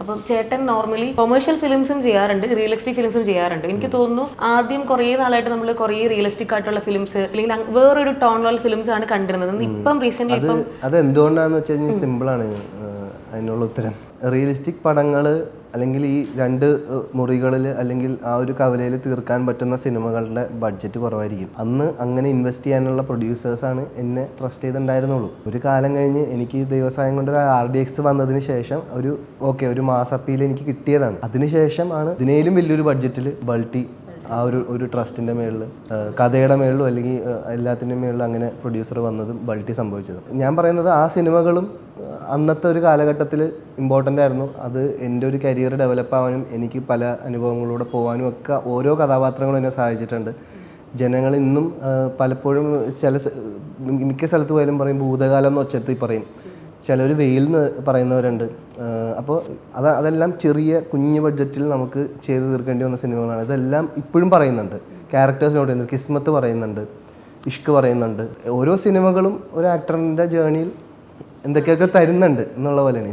അപ്പം ചേട്ടൻ normally commercial ഫിലിംസും ചെയ്യാറുണ്ട്, റിയലിസ്റ്റിക് ഫിലിംസും ചെയ്യാറുണ്ട്. എനിക്ക് തോന്നുന്നു ആദ്യം കുറേ നാളായിട്ട് നമ്മൾ കുറേ റിയലിസ്റ്റിക് ആയിട്ടുള്ള ഫിലിംസ് അല്ലെങ്കിൽ വേറൊരു ടോണിലുള്ള ഫിലിംസ് ആണ് കണ്ടിരുന്നത്. ഇപ്പം റീസെന്റ് ഇപ്പം അത് എന്തുകൊണ്ടാണെന്ന് വെച്ച് കഴിഞ്ഞാൽ സിമ്പിളാണ് അതിനുള്ള ഉത്തരം. റിയലിസ്റ്റിക് പടങ്ങൾ അല്ലെങ്കിൽ ഈ 2 മുറികളിൽ അല്ലെങ്കിൽ ആ ഒരു കവലയിൽ തീർക്കാൻ പറ്റുന്ന സിനിമകളുടെ ബഡ്ജറ്റ് കുറവായിരിക്കും. അന്ന് അങ്ങനെ ഇൻവെസ്റ്റ് ചെയ്യാനുള്ള പ്രൊഡ്യൂസേഴ്സാണ് എന്നെ ട്രസ്റ്റ് ചെയ്തിട്ടുണ്ടായിരുന്നുള്ളൂ. ഒരു കാലം കഴിഞ്ഞ് എനിക്ക് ദൈവസായം കൊണ്ട് RDX വന്നതിന് ശേഷം ഒരു മാസ് അപ്പീൽ എനിക്ക് കിട്ടിയതാണ്. അതിനുശേഷം ആണ് ഇതിനേലും വലിയൊരു ബഡ്ജറ്റിൽ ബൾട്ടി ആ ഒരു ട്രസ്റ്റിൻ്റെ മേളിൽ കഥയുടെ മേളിലും അല്ലെങ്കിൽ എല്ലാത്തിൻ്റെ മേളിലും അങ്ങനെ പ്രൊഡ്യൂസർ വന്നതും ബൾട്ടി സംഭവിച്ചതും. ഞാൻ പറയുന്നത് ആ സിനിമകളും അന്നത്തെ ഒരു കാലഘട്ടത്തിൽ ഇമ്പോർട്ടൻ്റ് ആയിരുന്നു. അത് എൻ്റെ ഒരു കരിയർ ഡെവലപ്പ് ആവാനും എനിക്ക് പല അനുഭവങ്ങളിലൂടെ പോകാനും ഒക്കെ ഓരോ കഥാപാത്രങ്ങളും എന്നെ സഹായിച്ചിട്ടുണ്ട്. ജനങ്ങൾ ഇന്നും പലപ്പോഴും മിക്ക സ്ഥലത്ത് പോയാലും പറയും ഭൂതകാലം എന്ന് ഒച്ചത്തിൽ പറയും, ചിലർ വെയിൽ എന്ന് പറയുന്നവരുണ്ട്. അപ്പോൾ അതെല്ലാം ചെറിയ കുഞ്ഞു ബഡ്ജറ്റിൽ നമുക്ക് ചെയ്ത് തീർക്കേണ്ടി വന്ന സിനിമകളാണ്. ഇതെല്ലാം ഇപ്പോഴും പറയുന്നുണ്ട്. ക്യാരക്ടേഴ്സിനോട് പറയുന്നുണ്ട്, കിസ്മത്ത് പറയുന്നുണ്ട്, ഇഷ്ക് പറയുന്നുണ്ട്. ഓരോ സിനിമകളും ഒരു ആക്ടറിൻ്റെ ജേണിയിൽ എന്തൊക്കെയൊക്കെ തരുന്നുണ്ട് എന്നുള്ള പോലെയാണ്.